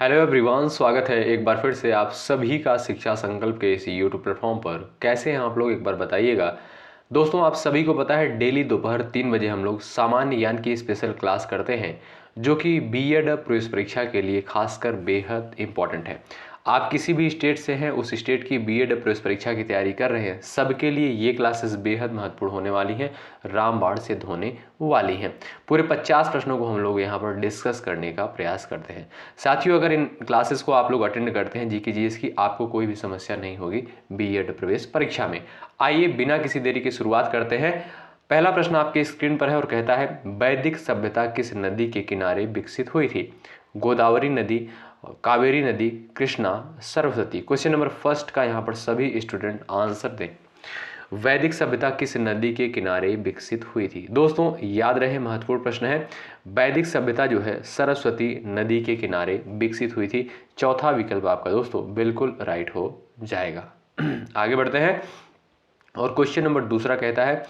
Hello everyone, स्वागत है एक बार फिर से आप सभी का शिक्षा संकल्प के इस यूट्यूब प्लेटफॉर्म पर। कैसे हैं आप लोग, एक बार बताइएगा। दोस्तों, आप सभी को पता है डेली दोपहर 3 बजे हम लोग सामान्य ज्ञान की स्पेशल क्लास करते हैं, जो कि बीएड प्रवेश परीक्षा के लिए खासकर बेहद इंपॉर्टेंट है। आप किसी भी स्टेट से हैं, उस स्टेट की बीएड प्रवेश परीक्षा की तैयारी कर रहे हैं, सबके लिए ये क्लासेस बेहद महत्वपूर्ण होने वाली हैं, रामबाण सिद्ध होने वाली हैं। पूरे 50 प्रश्नों को हम लोग यहाँ पर डिस्कस करने का प्रयास करते हैं। साथियों, अगर इन क्लासेस को आप लोग अटेंड करते हैं जीके जीएस की, आपको कोई भी समस्या नहीं होगी बीएड प्रवेश परीक्षा में। आइए बिना किसी देरी की शुरुआत करते हैं। पहला प्रश्न आपके स्क्रीन पर है और कहता है, वैदिक सभ्यता किस नदी के किनारे विकसित हुई थी? गोदावरी नदी, कावेरी नदी, Krishna, Saraswati. Question number first का यहाँ पर सभी स्टूडेंट आंसर दें। वैदिक सभ्यता किस नदी के किनारे विकसित हुई थी? दोस्तों याद रहे, महत्वपूर्ण प्रश्न है। वैदिक सभ्यता जो है सरस्वती नदी के किनारे विकसित हुई थी। चौथा विकल्प आपका दोस्तों बिल्कुल राइट हो जाएगा। आगे बढ़ते हैं और क्वेश्चन नंबर दूसरा कहता है,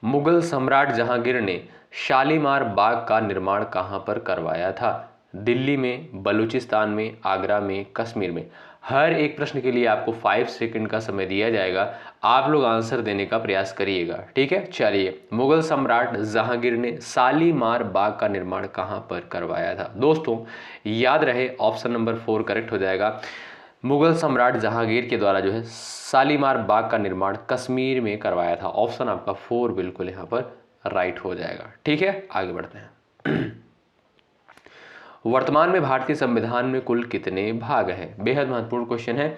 मुगल सम्राट जहांगीर ने शालीमार बाग का निर्माण कहां पर करवाया था? दिल्ली में, बलूचिस्तान में, आगरा में, कश्मीर में। हर एक प्रश्न के लिए आपको 5 सेकंड का समय दिया जाएगा। आप लोग आंसर देने का प्रयास करिएगा, ठीक है। चलिए, मुगल सम्राट जहांगीर ने शालीमार बाग का निर्माण कहां पर करवाया था? दोस्तों याद रहे, ऑप्शन नंबर 4 करेक्ट हो जाएगा। मुगल सम्राट जहांगीर के द्वारा जो है शालीमार बाग का निर्माण कश्मीर में करवाया था। ऑप्शन आपका 4 बिल्कुल यहाँ पर राइट हो जाएगा, ठीक है। आगे बढ़ते हैं। वर्तमान में भारतीय संविधान में कुल कितने भाग हैं? बेहद महत्वपूर्ण क्वेश्चन है।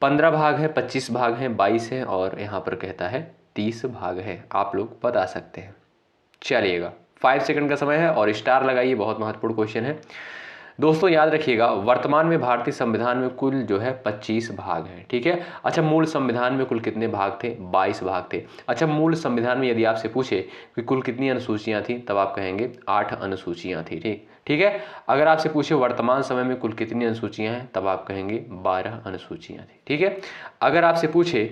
15 भाग है, 25 भाग हैं, 22 है और यहाँ पर कहता है 30 भाग है। आप लोग बता सकते हैं। चलिएगा, 5 सेकंड का समय है और स्टार लगाइए, बहुत महत्वपूर्ण क्वेश्चन है। दोस्तों याद रखिएगा, वर्तमान में भारतीय संविधान में कुल जो है 25 भाग हैं, ठीक है। अच्छा, मूल संविधान में कुल कितने भाग थे? 22 भाग थे। अच्छा, मूल संविधान में यदि आपसे पूछे कि कुल कितनी अनुसूचियां थी, तब आप कहेंगे 8 अनुसूचियां थी, ठीक है। अगर आपसे पूछे वर्तमान समय में कुल कितनी अनुसूचियां हैं, तब आप कहेंगे 12 अनुसूचियां थी, ठीक है। अगर आपसे पूछे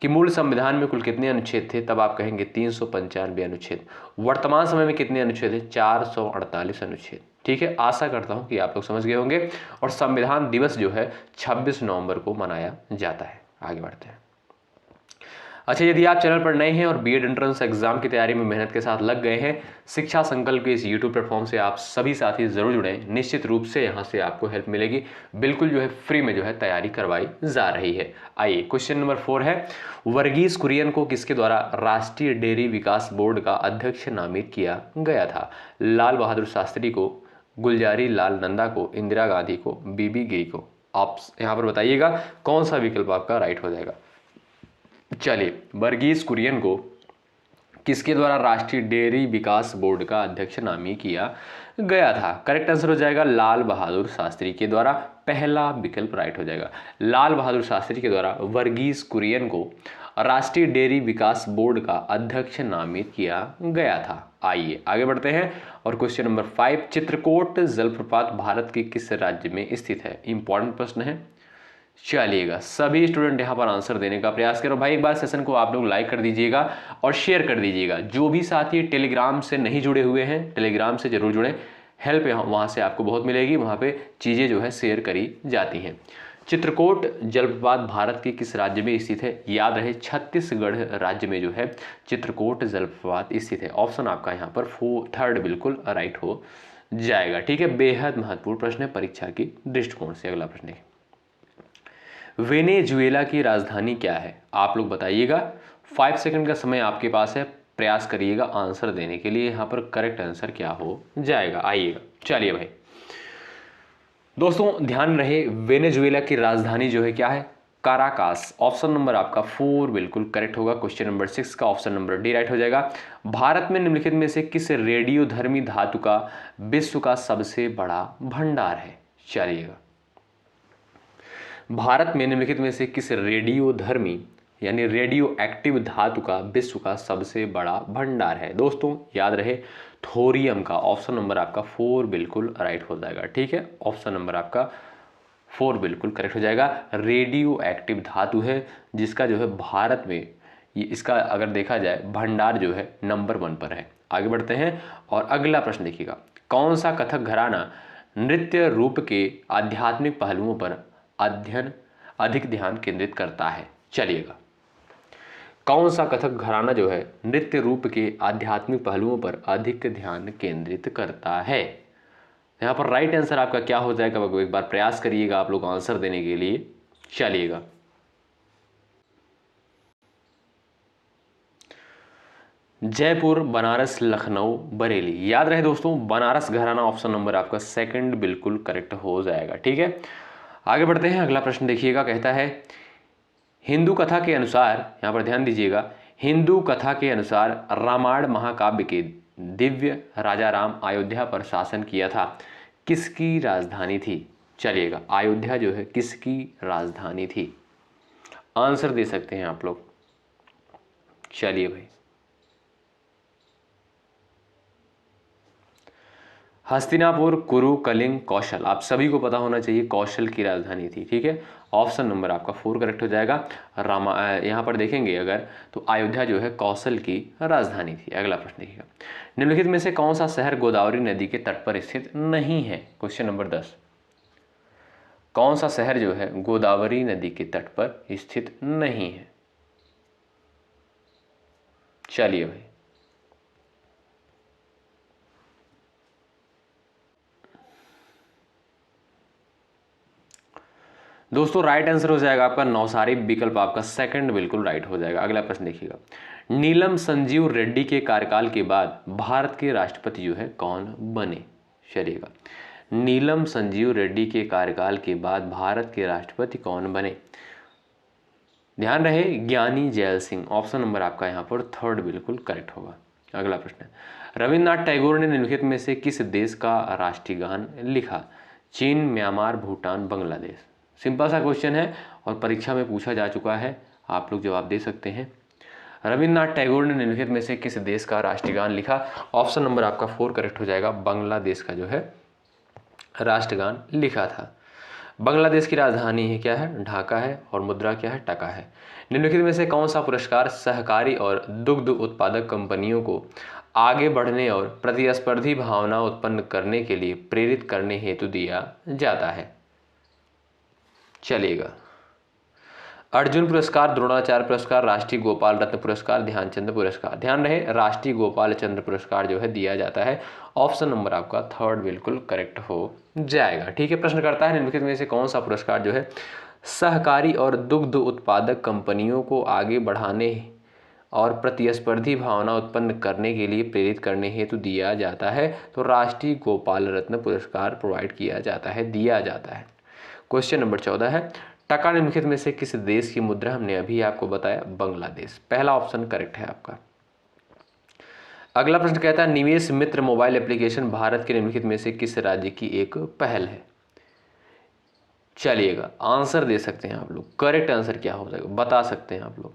कि मूल संविधान में कुल कितने अनुच्छेद थे, तब आप कहेंगे 395 अनुच्छेद। वर्तमान समय में कितने अनुच्छेद है? 448 अनुच्छेद, ठीक है। आशा करता हूं कि आप लोग समझ गए होंगे। और संविधान दिवस जो है 26 नवंबर को मनाया जाता है। आगे बढ़ते हैं। अच्छा, यदि आप चैनल पर नए हैं और बीएड एंट्रेंस एग्जाम की तैयारी में मेहनत के साथ लग गए हैं, शिक्षा संकल्प के इस यूट्यूब प्लेटफॉर्म से आप सभी साथी जरूर जुड़ें। निश्चित रूप से यहाँ से आपको हेल्प मिलेगी, बिल्कुल जो है फ्री में जो है तैयारी करवाई जा रही है। आइए, क्वेश्चन नंबर 4 है, वर्गीज कुरियन को किसके द्वारा राष्ट्रीय डेयरी विकास बोर्ड का अध्यक्ष नामित किया गया था? लाल बहादुर शास्त्री को, गुलजारी लाल नंदा को, इंदिरा गांधी को, बीबी गिरी को। आप यहाँ पर बताइएगा कौन सा विकल्प आपका राइट हो जाएगा। चलिए, वर्गीज कुरियन को किसके द्वारा राष्ट्रीय डेयरी विकास बोर्ड का अध्यक्ष नामित किया गया था? करेक्ट आंसर हो जाएगा लाल बहादुर शास्त्री के द्वारा। पहला विकल्प राइट हो जाएगा। लाल बहादुर शास्त्री के द्वारा वर्गीज कुरियन को राष्ट्रीय डेयरी विकास बोर्ड का अध्यक्ष नामित किया गया था। आइए आगे बढ़ते हैं और क्वेश्चन नंबर 5, चित्रकूट जलप्रपात भारत के किस राज्य में स्थित है? इंपॉर्टेंट प्रश्न है। चलिएगा, सभी स्टूडेंट यहाँ पर आंसर देने का प्रयास करो। भाई एक बार सेशन को आप लोग लाइक कर दीजिएगा और शेयर कर दीजिएगा। जो भी साथी टेलीग्राम से नहीं जुड़े हुए हैं, टेलीग्राम से जरूर जुड़ें। हेल्प वहाँ से आपको बहुत मिलेगी, वहाँ पे चीज़ें जो है शेयर करी जाती हैं। चित्रकूट जलप्रपात भारत के किस राज्य में स्थित है? याद रहे, छत्तीसगढ़ राज्य में जो है चित्रकूट जलप्रपात स्थित है। ऑप्शन आपका यहाँ पर 3rd बिल्कुल राइट हो जाएगा, ठीक है। बेहद महत्वपूर्ण प्रश्न है परीक्षा की दृष्टिकोण से। अगला प्रश्न है, वेनेजुएला की राजधानी क्या है? आप लोग बताइएगा। 5 सेकंड का समय आपके पास है, प्रयास करिएगा आंसर देने के लिए। यहाँ पर करेक्ट आंसर क्या हो जाएगा, आइएगा। चलिए भाई दोस्तों ध्यान रहे, वेनेजुएला की राजधानी जो है क्या है? काराकास। ऑप्शन नंबर आपका 4 बिल्कुल करेक्ट होगा। क्वेश्चन नंबर 6 का ऑप्शन नंबर डी राइट हो जाएगा। भारत में निम्नलिखित में से किस रेडियोधर्मी धातु का विश्व का सबसे बड़ा भंडार है? चलिएगा, भारत में निम्नलिखित में से किस रेडियोधर्मी यानी रेडियो एक्टिव धातु का विश्व का सबसे बड़ा भंडार है? दोस्तों याद रहे, थोरियम का। ऑप्शन नंबर आपका 4 बिल्कुल राइट हो जाएगा, ठीक है। ऑप्शन नंबर आपका 4 बिल्कुल करेक्ट हो जाएगा। रेडियो एक्टिव धातु है जिसका जो है भारत में इसका अगर देखा जाए भंडार जो है नंबर 1 पर है। आगे बढ़ते हैं और अगला प्रश्न देखिएगा, कौन सा कथक घराना नृत्य रूप के आध्यात्मिक पहलुओं पर अधिक ध्यान केंद्रित करता है? चलिएगा, कौन सा कथक घराना जो है नृत्य रूप के आध्यात्मिक पहलुओं पर अधिक ध्यान केंद्रित करता है? यहाँ पर राइट आंसर आपका क्या हो जाएगा, एक बार प्रयास करिएगा आप लोग आंसर देने के लिए। चलिएगा, जयपुर, बनारस, लखनऊ, बरेली। याद रहे दोस्तों, बनारस घराना ऑप्शन नंबर आपका सेकंड बिल्कुल करेक्ट हो जाएगा। ठीक है, आगे बढ़ते हैं। अगला प्रश्न देखिएगा, कहता है हिंदू कथा के अनुसार, यहाँ पर ध्यान दीजिएगा, हिंदू कथा के अनुसार रामायण महाकाव्य के दिव्य राजा राम अयोध्या पर शासन किया था, किसकी राजधानी थी? चलिएगा, अयोध्या जो है किसकी राजधानी थी? आंसर दे सकते हैं आप लोग। चलिए भाई, हस्तिनापुर, कुरु, कलिंग, कौशल। आप सभी को पता होना चाहिए कौशल की राजधानी थी। ठीक है, ऑप्शन नंबर आपका 4 करेक्ट हो जाएगा। यहाँ पर देखेंगे अगर तो अयोध्या जो है कौशल की राजधानी थी। अगला प्रश्न देखिएगा, निम्नलिखित में से कौन सा शहर गोदावरी नदी के तट पर स्थित नहीं है? क्वेश्चन नंबर 10, कौन सा शहर जो है गोदावरी नदी के तट पर स्थित नहीं है? चलिए भाई, दोस्तों राइट आंसर हो जाएगा आपका नौसारी, विकल्प आपका सेकंड बिल्कुल राइट हो जाएगा। अगला प्रश्न देखिएगा, नीलम संजीव रेड्डी के कार्यकाल के बाद भारत के राष्ट्रपति जो है कौन बने? चलिएगा, नीलम संजीव रेड्डी के कार्यकाल के बाद भारत के राष्ट्रपति कौन बने? ध्यान रहे, ज्ञानी जैल सिंह। ऑप्शन नंबर आपका यहाँ पर थर्ड बिल्कुल करेक्ट होगा। अगला प्रश्न, रविन्द्रनाथ टैगोर ने निम्नलिखित में से किस देश का राष्ट्रीय गान लिखा? चीन, म्यांमार, भूटान, बांग्लादेश। सिंपल सा क्वेश्चन है और परीक्षा में पूछा जा चुका है, आप लोग जवाब दे सकते हैं। रविन्द्रनाथ टैगोर ने निम्नलिखित में से किस देश का राष्ट्रीय गान लिखा? ऑप्शन नंबर आपका 4 करेक्ट हो जाएगा। बांग्लादेश का जो है राष्ट्रगान लिखा था। बांग्लादेश की राजधानी है क्या है? ढाका है, और मुद्रा क्या है? टका है। निम्नलिखित में से कौन सा पुरस्कार सहकारी और दुग्ध उत्पादक कंपनियों को आगे बढ़ने और प्रतिस्पर्धी भावना उत्पन्न करने के लिए प्रेरित करने हेतु दिया जाता है? चलिएगा, अर्जुन पुरस्कार, द्रोणाचार्य पुरस्कार, राष्ट्रीय गोपाल रत्न पुरस्कार, ध्यानचंद पुरस्कार। ध्यान रहे, राष्ट्रीय गोपाल चंद्र पुरस्कार जो है दिया जाता है। ऑप्शन नंबर आपका थर्ड बिल्कुल करेक्ट हो जाएगा। ठीक है, प्रश्न करता है निम्नलिखित में से कौन सा पुरस्कार जो है सहकारी और दुग्ध उत्पादक कंपनियों को आगे बढ़ाने और प्रतिस्पर्धी भावना उत्पन्न करने के लिए प्रेरित करने हेतु दिया जाता है? तो राष्ट्रीय गोपाल रत्न पुरस्कार प्रोवाइड किया जाता है, दिया जाता है। क्वेश्चन नंबर 14 है, टका निम्नलिखित में से किस देश की मुद्रा? हमने अभी आपको बताया बांग्लादेश। पहला ऑप्शन करेक्ट है आपका। अगला प्रश्न कहता है, निवेश मित्र मोबाइल एप्लीकेशन भारत के निम्नलिखित में से किस राज्य की एक पहल है? चलिएगा, आंसर दे सकते हैं आप लोग, करेक्ट आंसर क्या हो जाएगा बता सकते हैं आप लोग।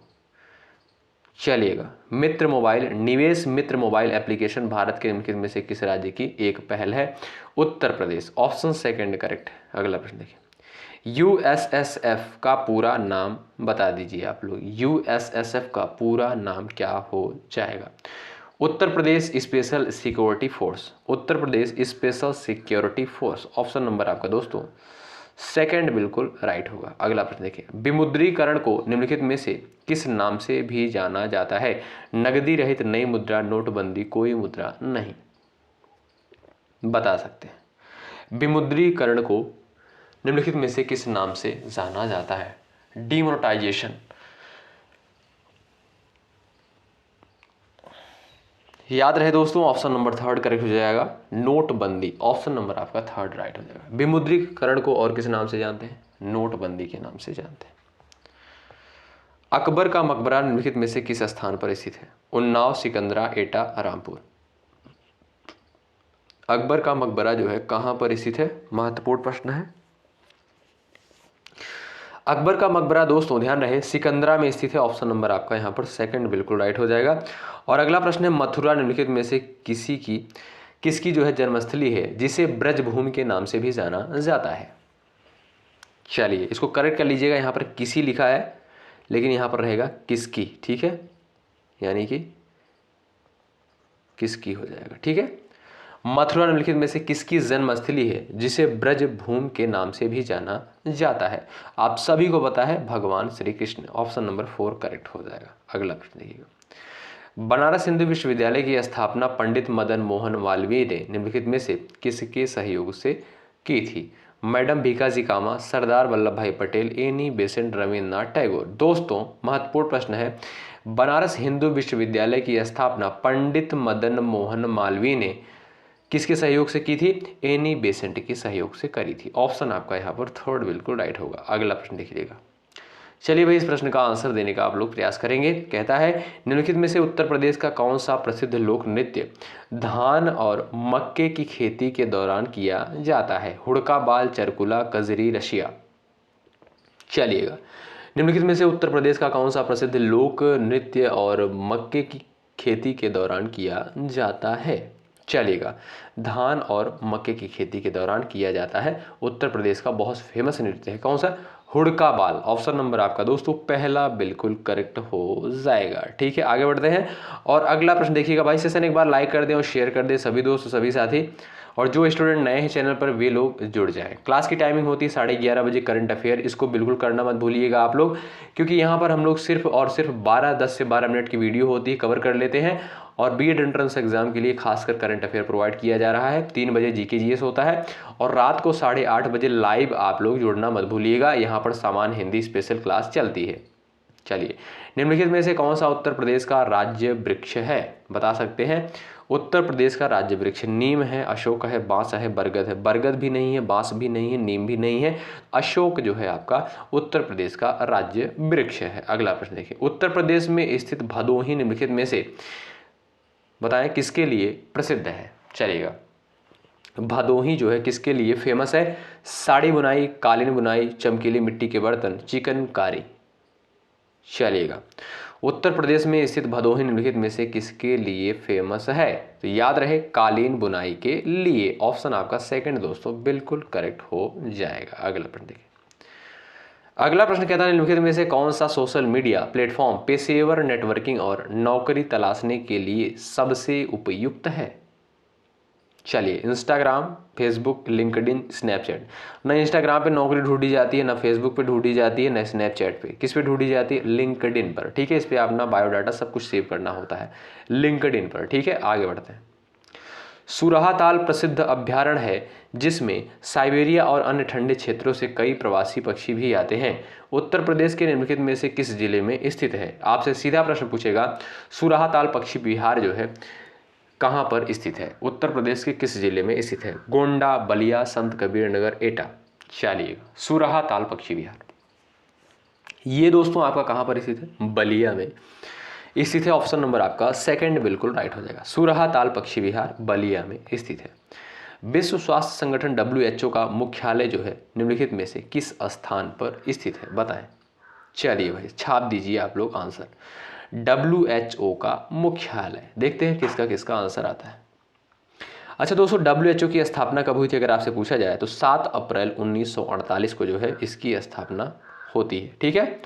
चलिएगा, मित्र मोबाइल, निवेश मित्र मोबाइल एप्लीकेशन भारत के निम्नलिखित में से किस राज्य की एक पहल है? Uttar Pradesh. Option second correct है। अगला प्रश्न देखिए, यूएसएसएफ का पूरा नाम बता दीजिए आप लोग। यूएसएसएफ का पूरा नाम क्या हो जाएगा? Uttar Pradesh special security force. Uttar Pradesh special security force. Option number आपका दोस्तों सेकंड बिल्कुल राइट होगा। अगला प्रश्न देखिए, विमुद्रीकरण को निम्नलिखित में से किस नाम से भी जाना जाता है? नगदी रहित नई मुद्रा, नोटबंदी, कोई मुद्रा नहीं। बता सकते हैं, विमुद्रीकरण को निम्नलिखित में से किस नाम से जाना जाता है? डिमोनेटाइजेशन। याद रहे दोस्तों, ऑप्शन नंबर थर्ड करेक्ट हो जाएगा, नोटबंदी। ऑप्शन नंबर आपका थर्ड राइट हो जाएगा। विमुद्रीकरण को और किस नाम से जानते हैं? नोटबंदी के नाम से जानते हैं। अकबर का मकबरा निम्नलिखित में से किस स्थान पर स्थित है? उन्नाव, सिकंदरा, एटा, रामपुर। अकबर का मकबरा जो है कहां पर स्थित है? महत्वपूर्ण प्रश्न है। अकबर का मकबरा दोस्तों ध्यान रहे सिकंदरा में स्थित है। ऑप्शन नंबर आपका यहाँ पर सेकंड बिल्कुल राइट हो जाएगा। और अगला प्रश्न है, मथुरा निम्नलिखित में से किसकी जो है जन्मस्थली है जिसे ब्रजभूमि के नाम से भी जाना जाता है? चलिए, इसको करेक्ट कर लीजिएगा। यहाँ पर किसी लिखा है लेकिन यहाँ पर रहेगा किसकी। ठीक है, यानी कि किसकी हो जाएगा। ठीक है, मथुरा निम्नलिखित में से किसकी जन्मस्थली है जिसे ब्रज भूमि के नाम से भी जाना जाता है? आप सभी को पता है भगवान Shri Krishna. Option number 4 correct हो जाएगा। अगला प्रश्न देखिएगा। बनारस हिंदू विश्वविद्यालय की स्थापना पंडित मदन मोहन मालवीय ने निम्नलिखित में से किसके सहयोग से की थी? मैडम भीकाजी कामा, सरदार वल्लभ भाई पटेल, एनी बेसेंट, रविन्द्रनाथ टैगोर। दोस्तों महत्वपूर्ण प्रश्न है, बनारस हिंदू विश्वविद्यालय की स्थापना पंडित मदन मोहन मालवीय ने किसके सहयोग से की थी? एनी बेसेंट के सहयोग से करी थी। ऑप्शन आपका यहाँ पर थर्ड बिल्कुल राइट होगा। अगला प्रश्न देखिएगा। चलिए भाई, इस प्रश्न का आंसर देने का आप लोग प्रयास करेंगे। कहता है निम्नलिखित में से उत्तर प्रदेश का कौन सा प्रसिद्ध लोक नृत्य धान और मक्के की खेती के दौरान किया जाता है? हुड़का बाल, चरकुला, कजरी, रशिया। चलिएगा, निम्नलिखित में से उत्तर प्रदेश का कौन सा प्रसिद्ध लोक नृत्य और मक्के की खेती के दौरान किया जाता है? चलिएगा, धान और मक्के की खेती के दौरान किया जाता है उत्तर प्रदेश का बहुत फेमस नृत्य है। कौन सा? हुड़का बाल। ऑप्शन नंबर आपका दोस्तों पहला बिल्कुल करेक्ट हो जाएगा। ठीक है, आगे बढ़ते हैं और अगला प्रश्न देखिएगा। भाई सेशन एक बार लाइक कर दें और शेयर कर दें सभी दोस्त सभी साथी, और जो स्टूडेंट नए हैं चैनल पर वे लोग जुड़ जाएं। क्लास की टाइमिंग होती है 11:30 बजे करंट अफेयर, इसको बिल्कुल करना मत भूलिएगा आप लोग, क्योंकि यहाँ पर हम लोग सिर्फ और सिर्फ 10 से 12 मिनट की वीडियो होती है, कवर कर लेते हैं। और बीएड एंट्रेंस एग्जाम के लिए खासकर करंट अफेयर प्रोवाइड किया जा रहा है। 3 बजे जीके जीएस होता है और रात को 8:30 बजे लाइव आप लोग जुड़ना मत भूलिएगा। यहाँ पर सामान्य हिंदी स्पेशल क्लास चलती है। चलिए, निम्नलिखित में से कौन सा उत्तर प्रदेश का राज्य वृक्ष है? बता सकते हैं। उत्तर प्रदेश का राज्य वृक्ष नीम है, अशोक है, बांस है, बरगद है। बरगद भी नहीं है, बांस भी नहीं है, नीम भी नहीं है, अशोक जो है आपका उत्तर प्रदेश का राज्य वृक्ष है। अगला प्रश्न देखिए। उत्तर प्रदेश में स्थित भदोही निम्नलिखित में से बताएं किसके लिए प्रसिद्ध है? चलिएगा, भदोही जो है किसके लिए फेमस है? साड़ी बुनाई, कालीन बुनाई, चमकीली मिट्टी के बर्तन, चिकनकारी। चलिएगा, उत्तर प्रदेश में स्थित भदोही निम्नलिखित में से किसके लिए फेमस है? तो याद रहे कालीन बुनाई के लिए। ऑप्शन आपका सेकंड दोस्तों बिल्कुल करेक्ट हो जाएगा। अगला प्रश्न देखिए। अगला प्रश्न कहता है निम्नलिखित में से कौन सा सोशल मीडिया प्लेटफॉर्म पेशेवर नेटवर्किंग और नौकरी तलाशने के लिए सबसे उपयुक्त है? चलिए, इंस्टाग्राम, फेसबुक, लिंक्डइन, स्नैपचैट। ना इंस्टाग्राम पे नौकरी ढूंढी जाती है, ना फेसबुक पे ढूंढी जाती है, ना स्नैपचैट पे। किस पे ढूंढी जाती है? लिंक्डइन पर। ठीक है, इस पे अपना बायोडाटा सब कुछ सेव करना होता है लिंक्डइन पर। ठीक है, आगे बढ़ते हैं। सुरहा ताल प्रसिद्ध अभ्यारण्य है जिसमें साइबेरिया और अन्य ठंडे क्षेत्रों से कई प्रवासी पक्षी भी आते हैं। उत्तर प्रदेश के निम्नलिखित में से किस जिले में स्थित है? आपसे सीधा प्रश्न पूछेगा, सुरहा ताल पक्षी विहार जो है कहाँ पर स्थित है? उत्तर प्रदेश के किस जिले में स्थित है? गोंडा, बलिया, संत कबीर नगर, एटा। चलिए, सुरहा ताल पक्षी विहार ये दोस्तों आपका कहाँ पर स्थित है? बलिया में स्थित है। ऑप्शन नंबर आपका सेकंड बिल्कुल राइट हो जाएगा। सुरहा ताल पक्षी विहार बलिया में स्थित है। विश्व स्वास्थ्य संगठन WHO का मुख्यालय जो है निम्नलिखित में से किस स्थान पर स्थित है? बताएं। चलिए भाई, छाप दीजिए आप लोग आंसर। WHO का मुख्यालय, देखते हैं किसका किसका आंसर आता है। अच्छा दोस्तों, WHO की स्थापना कब हुई थी अगर आपसे पूछा जाए तो 7 अप्रैल 1948 को जो है इसकी स्थापना होती है। ठीक है,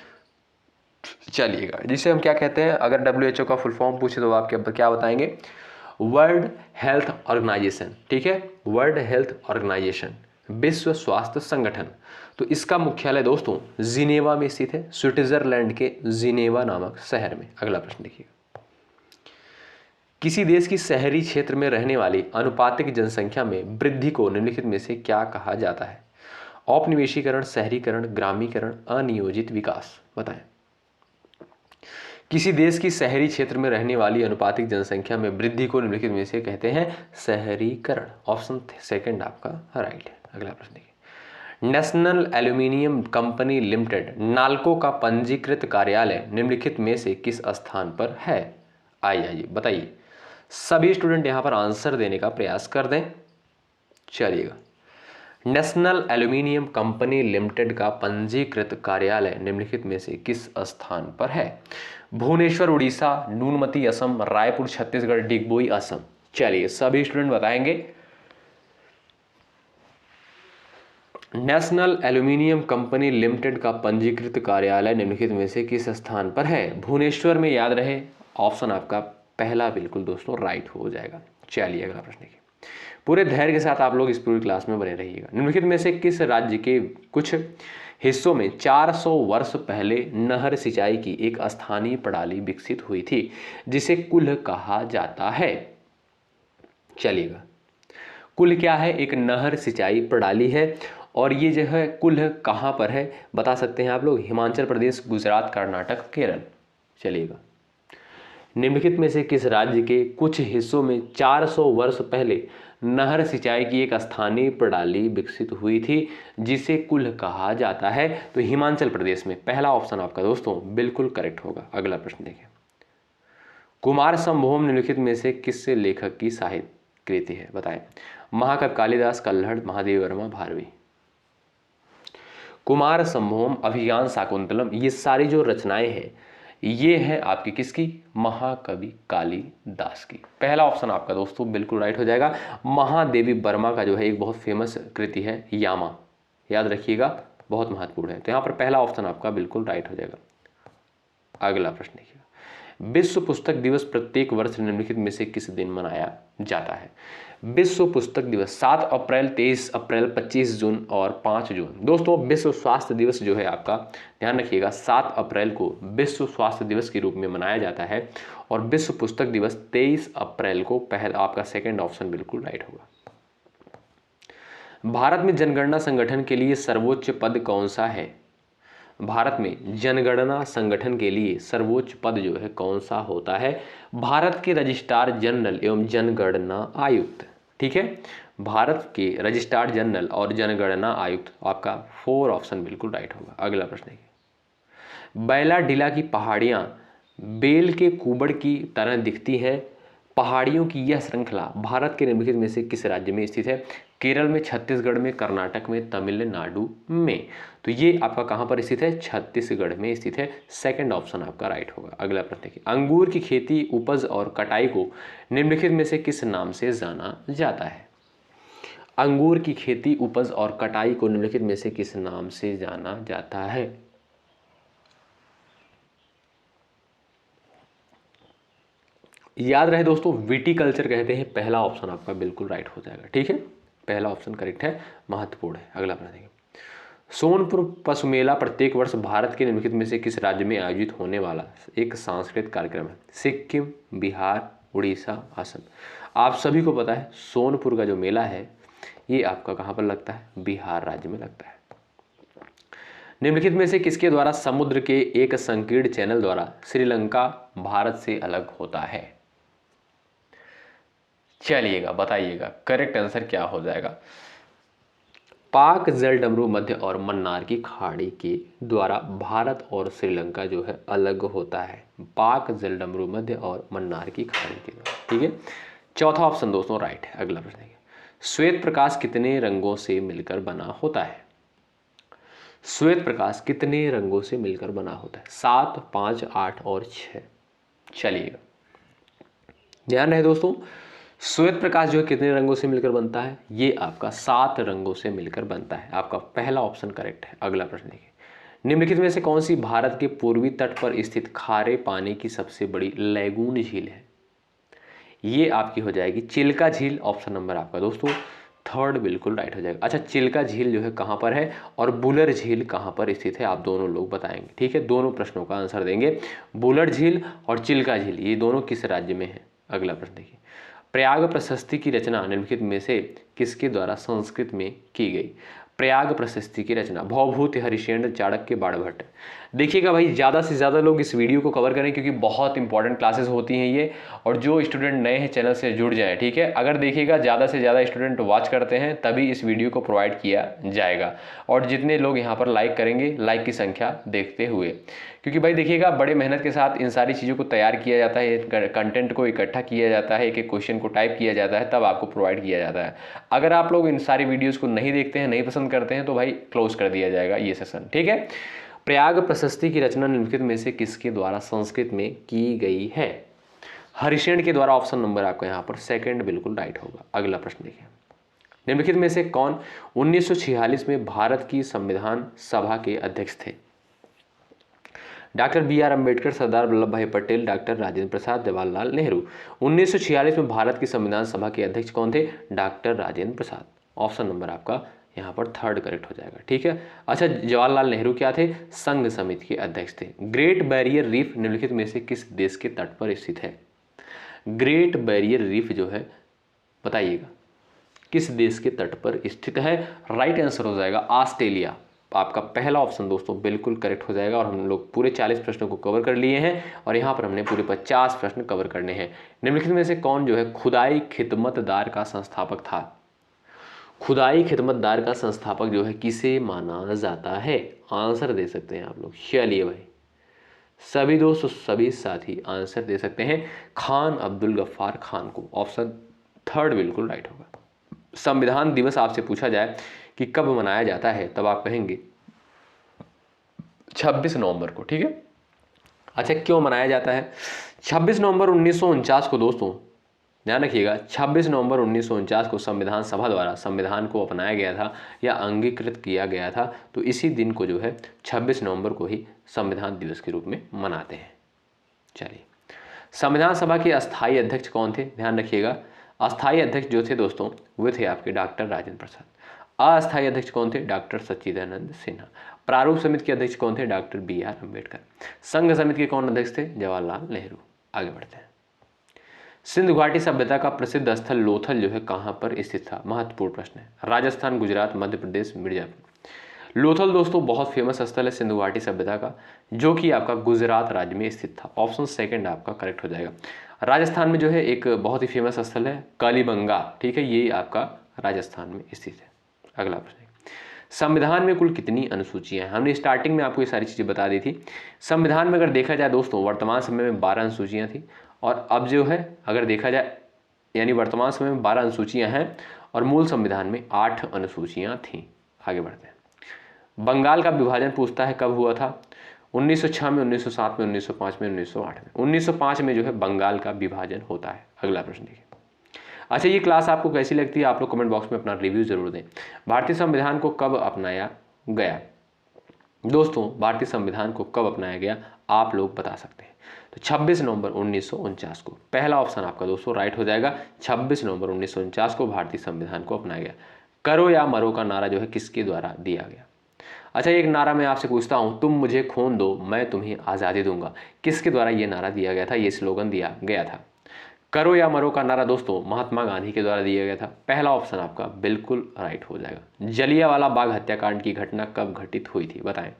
चलिएगा, जिसे हम क्या कहते हैं, अगर WHO का फुल फॉर्म पूछे तो आप क्या बताएंगे? World Health Organization. ठीक है, वर्ल्ड हेल्थ ऑर्गेनाइजेशन, विश्व स्वास्थ्य संगठन। तो इसका मुख्यालय दोस्तों जिनेवा में स्थित है, स्विट्जरलैंड के जिनेवा नामक शहर में। अगला प्रश्न देखिए। किसी देश की शहरी क्षेत्र में रहने वाली अनुपातिक जनसंख्या में वृद्धि को निम्नलिखित में से क्या कहा जाता है? औपनिवेशीकरण, शहरीकरण, ग्रामीकरण, अनियोजित विकास। बताएं। किसी देश की शहरी क्षेत्र में रहने वाली अनुपातिक जनसंख्या में वृद्धि को निम्नलिखित में से कहते हैं शहरीकरण। ऑप्शन सेकंड आपका राइट है। अगला प्रश्न देखिए। National aluminium company limited NALCO का पंजीकृत कार्यालय निम्नलिखित में से किस स्थान पर है? आइए बताइए, सभी स्टूडेंट यहां पर आंसर देने का प्रयास कर दें। चलिएगा, नेशनल एल्यूमिनियम कंपनी लिमिटेड का पंजीकृत कार्यालय निम्नलिखित में से किस स्थान पर है? भुवनेश्वर उड़ीसा, नूनमती असम, रायपुर छत्तीसगढ़, डिगबोई असम। चलिए, सभी स्टूडेंट बताएंगे। नेशनल एल्यूमिनियम कंपनी लिमिटेड का पंजीकृत कार्यालय निम्नलिखित में से किस स्थान पर है? भुवनेश्वर में। याद रहे, ऑप्शन आपका पहला बिल्कुल दोस्तों राइट हो जाएगा। चलिए, अगला प्रश्न देखिए। पूरे धैर्य के साथ आप लोग इस पूरी क्लास में बने रहिएगा। निम्नलिखित में से किस राज्य के कुछ हिस्सों में 400 वर्ष पहले नहर सिंचाई की एक स्थानीय प्रणाली विकसित हुई थी जिसे कुल्ह कहा जाता है? चलिएगा, कुल्ह क्या है? एक नहर सिंचाई प्रणाली है और ये जो है कुल्ह कहाँ पर है बता सकते हैं आप लोग? हिमाचल प्रदेश, गुजरात, कर्नाटक, केरल। चलिएगा, निम्नलिखित में से किस राज्य के कुछ हिस्सों में 400 वर्ष पहले नहर सिंचाई की एक स्थानीय प्रणाली विकसित हुई थी जिसे कुल्ह कहा जाता है? तो हिमाचल प्रदेश में। पहला ऑप्शन आपका दोस्तों बिल्कुल करेक्ट होगा। अगला प्रश्न देखिए, कुमार संभोम निम्नलिखित में से किस लेखक की साहित्य कृति है? बताएं। महाकवि कालिदास, कल्हड़, महादेव वर्मा, भारवी। कुमार संभोम, अभिज्ञान शाकुंतलम, ये सारी जो रचनाएं हैं ये है आपकी किसकी? महाकवि कालिदास की। पहला ऑप्शन आपका दोस्तों बिल्कुल राइट हो जाएगा। महादेवी वर्मा का जो है एक बहुत फेमस कृति है यामा, याद रखिएगा, बहुत महत्वपूर्ण है। तो यहाँ पर पहला ऑप्शन आपका बिल्कुल राइट हो जाएगा। अगला प्रश्न देखिएगा, विश्व पुस्तक दिवस प्रत्येक वर्ष निम्नलिखित में से किस दिन मनाया जाता है? विश्व पुस्तक दिवस 7 अप्रैल, 23 अप्रैल, 25 जून और 5 जून। दोस्तों विश्व स्वास्थ्य दिवस जो है आपका, ध्यान रखिएगा, 7 अप्रैल को विश्व स्वास्थ्य दिवस के रूप में मनाया जाता है और विश्व पुस्तक दिवस 23 अप्रैल को। पहला आपका सेकंड ऑप्शन बिल्कुल राइट होगा। भारत में जनगणना संगठन के लिए सर्वोच्च पद कौन सा है? भारत में जनगणना संगठन के लिए सर्वोच्च पद जो है कौन सा होता है? भारत के रजिस्ट्रार जनरल एवं जनगणना आयुक्त। ठीक है, भारत के रजिस्ट्रार जनरल और जनगणना आयुक्त। आपका 4 ऑप्शन बिल्कुल राइट होगा। अगला प्रश्न है, बैलाडीला की पहाड़ियां बेल के कुबड़ की तरह दिखती हैं। पहाड़ियों की यह श्रृंखला भारत के निम्नलिखित में से किस राज्य में स्थित है? केरल में, छत्तीसगढ़ में, कर्नाटक में, तमिलनाडु में। तो ये आपका कहाँ पर स्थित है? छत्तीसगढ़ में स्थित है। सेकंड ऑप्शन आपका राइट होगा। अगला प्रश्न देखिए, अंगूर की खेती, उपज और कटाई को निम्नलिखित में से किस नाम से जाना जाता है? अंगूर की खेती, उपज और कटाई को निम्नलिखित में से किस नाम से जाना जाता है? याद रहे दोस्तों, विटीकल्चर कहते हैं। पहला ऑप्शन आपका बिल्कुल राइट हो जाएगा। ठीक है, पहला ऑप्शन करेक्ट है, महत्वपूर्ण है। अगला प्रश्न देखिए, सोनपुर पशु मेला प्रत्येक वर्ष भारत के निम्नलिखित में से किस राज्य में आयोजित होने वाला एक सांस्कृतिक कार्यक्रम है? सिक्किम, बिहार, उड़ीसा, असम। आप सभी को पता है सोनपुर का जो मेला है ये आपका कहाँ पर लगता है? बिहार राज्य में लगता है। निम्नलिखित में से किसके द्वारा समुद्र के एक संकीर्ण चैनल द्वारा श्रीलंका भारत से अलग होता है? चलिएगा, बताइएगा करेक्ट आंसर क्या हो जाएगा? पाक जलडमरू मध्य और मन्नार की खाड़ी के द्वारा भारत और श्रीलंका जो है अलग होता है। पाक जलडमरू मध्य और मन्नार की खाड़ी के द्वारा। ठीक है, चौथा ऑप्शन दोस्तों राइट है। अगला प्रश्न देखिए, श्वेत प्रकाश कितने रंगों से मिलकर बना होता है? श्वेत प्रकाश कितने रंगों से मिलकर बना होता है? 7, 5, 8 और 6। चलिएगा, ध्यान रहे दोस्तों, श्वेत प्रकाश जो है कितने रंगों से मिलकर बनता है? ये आपका 7 रंगों से मिलकर बनता है। आपका पहला ऑप्शन करेक्ट है। अगला प्रश्न देखिए, निम्नलिखित में से कौन सी भारत के पूर्वी तट पर स्थित खारे पानी की सबसे बड़ी लैगून झील है? ये आपकी हो जाएगी चिल्का झील। ऑप्शन नंबर आपका दोस्तों थर्ड बिल्कुल राइट हो जाएगा। अच्छा, चिल्का झील जो है कहाँ पर है और बुलर झील कहाँ पर स्थित है? आप दोनों लोग बताएंगे। ठीक है, दोनों प्रश्नों का आंसर देंगे। बुलर झील और चिल्का झील ये दोनों किस राज्य में है? अगला प्रश्न देखिए, प्रयाग प्रशस्ति की रचना निम्नलिखित में से किसके द्वारा संस्कृत में की गई? प्रयाग प्रशस्ति की रचना भवभूति, हरिश्चंद्र, चाणक्य, बाणभट्ट। देखिएगा भाई, ज़्यादा से ज़्यादा लोग इस वीडियो को कवर करें क्योंकि बहुत इंपॉर्टेंट क्लासेस होती हैं ये, और जो स्टूडेंट नए हैं चैनल से जुड़ जाएं। ठीक है, अगर देखिएगा ज़्यादा से ज़्यादा स्टूडेंट वॉच करते हैं तभी इस वीडियो को प्रोवाइड किया जाएगा, और जितने लोग यहाँ पर लाइक करेंगे, लाइक की संख्या देखते हुए, क्योंकि भाई देखिएगा बड़े मेहनत के साथ इन सारी चीज़ों को तैयार किया जाता है, कंटेंट को इकट्ठा किया जाता है, एक एक क्वेश्चन को टाइप किया जाता है, तब आपको प्रोवाइड किया जाता है। अगर आप लोग इन सारी वीडियोज़ को नहीं देखते हैं, नहीं पसंद करते हैं, तो भाई क्लोज कर दिया जाएगा ये सेशन। ठीक है, प्रयाग प्रशस्ति की रचना निम्नलिखित में से किसके द्वारा संस्कृत में की गई है? हरिश्चंद्र के द्वारा। ऑप्शन नंबर आपका यहाँ पर सेकंड बिल्कुल राइट होगा। अगला प्रश्न देखिए, निम्नलिखित में से कौन 1946 में भारत की संविधान सभा के अध्यक्ष थे? Doctor B R. Ambedkar, Sardar Vallabh Bhai Patel, doctor Rajendra Prasad, Jawaharlal Nehru. 1946 में भारत की संविधान सभा के अध्यक्ष कौन थे? डॉक्टर राजेंद्र प्रसाद। ऑप्शन नंबर आपका यहाँ पर थर्ड करेक्ट हो जाएगा। ठीक है। अच्छा, जवाहरलाल नेहरू क्या थे? संघ समिति के अध्यक्ष थे। ग्रेट बैरियर रीफ निम्नलिखित में से किस देश के तट पर स्थित है? ग्रेट बैरियर रीफ जो है बताइएगा किस देश के तट पर स्थित है? राइट आंसर हो जाएगा ऑस्ट्रेलिया। आपका पहला ऑप्शन दोस्तों बिल्कुल करेक्ट हो जाएगा। और हम लोग पूरे 40 प्रश्नों को कवर कर लिए हैं और यहाँ पर हमने पूरे 50 प्रश्न कवर करने हैं। निम्नलिखित में से कौन जो है खुदाई खिदमतदार का संस्थापक था? खुदाई खिदमतदार का संस्थापक जो है किसे माना जाता है? आंसर दे सकते हैं आप लोग। चलिए भाई, सभी दोस्तों सभी साथी आंसर दे सकते हैं। खान अब्दुल गफ्फार खान को। ऑप्शन थर्ड बिल्कुल राइट होगा। संविधान दिवस आपसे पूछा जाए कि कब मनाया जाता है, तब आप कहेंगे 26 नवंबर को। ठीक है। अच्छा, क्यों मनाया जाता है? 26 नवंबर 1949 को दोस्तों ध्यान रखिएगा, 26 नवंबर 1949 को संविधान सभा द्वारा संविधान को अपनाया गया था या अंगीकृत किया गया था। तो इसी दिन को जो है 26 नवंबर को ही संविधान दिवस के रूप में मनाते हैं। चलिए, संविधान सभा के अस्थायी अध्यक्ष कौन थे? ध्यान रखिएगा, अस्थायी अध्यक्ष जो थे दोस्तों वे थे आपके डॉक्टर राजेंद्र प्रसाद। अस्थायी अध्यक्ष कौन थे? डॉक्टर सच्चिदानंद सिन्हा। प्रारूप समिति के अध्यक्ष कौन थे? Doctor B R. अम्बेडकर। संघ समिति के कौन अध्यक्ष थे? जवाहरलाल नेहरू। आगे बढ़ते हैं। सिंधु घाटी सभ्यता का प्रसिद्ध स्थल लोथल जो है कहाँ पर स्थित था? महत्वपूर्ण प्रश्न है। राजस्थान, गुजरात, मध्य प्रदेश, मिर्जापुर। लोथल दोस्तों बहुत फेमस स्थल है सिंधु घाटी सभ्यता का, जो कि आपका गुजरात राज्य में स्थित था। ऑप्शन सेकंड आपका करेक्ट हो जाएगा। राजस्थान में जो है एक बहुत ही फेमस स्थल है कालीबंगा। ठीक है, ये आपका राजस्थान में स्थित है। अगला प्रश्न, संविधान में कुल कितनी अनुसूचियां हैं? हमने स्टार्टिंग में आपको ये सारी चीज़ें बता दी थी। संविधान में अगर देखा जाए दोस्तों वर्तमान समय में 12 अनुसूचियां थी और अब जो है अगर देखा जाए यानी वर्तमान समय में 12 अनुसूचियां हैं और मूल संविधान में 8 अनुसूचियां थीं। आगे बढ़ते हैं। बंगाल का विभाजन पूछता है कब हुआ था? 1906 में, 1907 में, 1905 में, 1908 में। 1905 में जो है बंगाल का विभाजन होता है। अगला प्रश्न देखिए। अच्छा, ये क्लास आपको कैसी लगती है आप लोग कमेंट बॉक्स में अपना रिव्यू जरूर दें। भारतीय संविधान को कब अपनाया गया? दोस्तों भारतीय संविधान को कब अपनाया गया आप लोग बता सकते हैं। तो 26 नवंबर 1949 को। पहला ऑप्शन आपका दोस्तों राइट हो जाएगा। 26 नवंबर 1949 को भारतीय संविधान को अपनाया गया। करो या मरो का नारा जो है किसके द्वारा दिया गया? अच्छा, एक नारा मैं आपसे पूछता हूँ, तुम मुझे खून दो मैं तुम्हें आज़ादी दूंगा। किसके द्वारा ये नारा दिया गया था, ये स्लोगन दिया गया था? करो या मरो का नारा दोस्तों महात्मा गांधी के द्वारा दिया गया था। पहला ऑप्शन आपका बिल्कुल राइट हो जाएगा। जलियांवाला बाग हत्याकांड की घटना कब घटित हुई थी बताएं?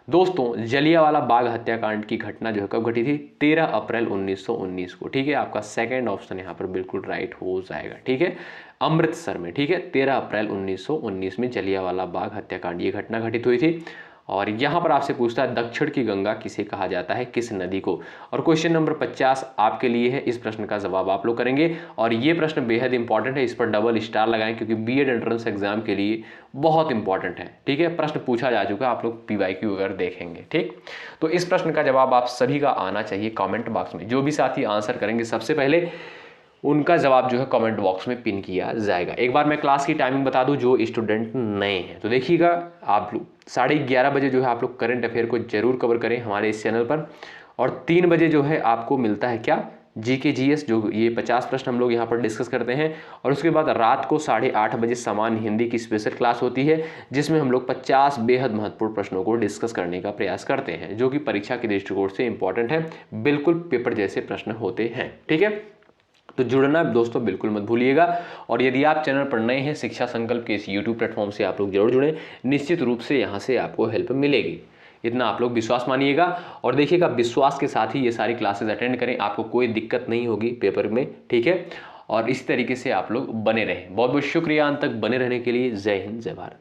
दोस्तों जलियांवाला बाग हत्याकांड की घटना जो है कब घटी थी? 13 अप्रैल 1919 को। ठीक है, आपका सेकंड ऑप्शन यहाँ पर बिल्कुल राइट हो जाएगा। ठीक है, अमृतसर में। ठीक है, 13 अप्रैल 1919 में जलियांवाला बाग हत्याकांड ये घटना घटित हुई थी। और यहाँ पर आपसे पूछता है दक्षिण की गंगा किसे कहा जाता है, किस नदी को? और क्वेश्चन नंबर 50 आपके लिए है। इस प्रश्न का जवाब आप लोग करेंगे और ये प्रश्न बेहद इंपॉर्टेंट है, इस पर डबल स्टार लगाएं क्योंकि बीएड एंट्रेंस एग्जाम के लिए बहुत इंपॉर्टेंट है। ठीक है, प्रश्न पूछा जा चुका, आप लोग PYQ अगर देखेंगे। ठीक, तो इस प्रश्न का जवाब आप सभी का आना चाहिए कॉमेंट बॉक्स में। जो भी साथी आंसर करेंगे सबसे पहले उनका जवाब जो है कमेंट बॉक्स में पिन किया जाएगा। एक बार मैं क्लास की टाइमिंग बता दूं जो स्टूडेंट नए हैं तो देखिएगा, आप लोग 11:30 बजे जो है आप लोग करंट अफेयर को जरूर कवर करें हमारे इस चैनल पर। और 3 बजे जो है आपको मिलता है क्या, GK GS, जो ये 50 प्रश्न हम लोग यहाँ पर डिस्कस करते हैं। और उसके बाद रात को 8:30 बजे सामान्य हिंदी की स्पेशल क्लास होती है जिसमें हम लोग 50 बेहद महत्वपूर्ण प्रश्नों को डिस्कस करने का प्रयास करते हैं जो कि परीक्षा के दृष्टिकोण से इंपॉर्टेंट है, बिल्कुल पेपर जैसे प्रश्न होते हैं। ठीक है, तो जुड़ना दोस्तों बिल्कुल मत भूलिएगा। और यदि आप चैनल पर नए हैं शिक्षा संकल्प के इस YouTube प्लेटफॉर्म से आप लोग जरूर जुड़ें, निश्चित रूप से यहाँ से आपको हेल्प मिलेगी, इतना आप लोग विश्वास मानिएगा। और देखिएगा विश्वास के साथ ही ये सारी क्लासेस अटेंड करें, आपको कोई दिक्कत नहीं होगी पेपर में। ठीक है, और इस तरीके से आप लोग बने रहें। बहुत बहुत शुक्रिया अंत तक बने रहने के लिए। जय हिंद, जय भारत।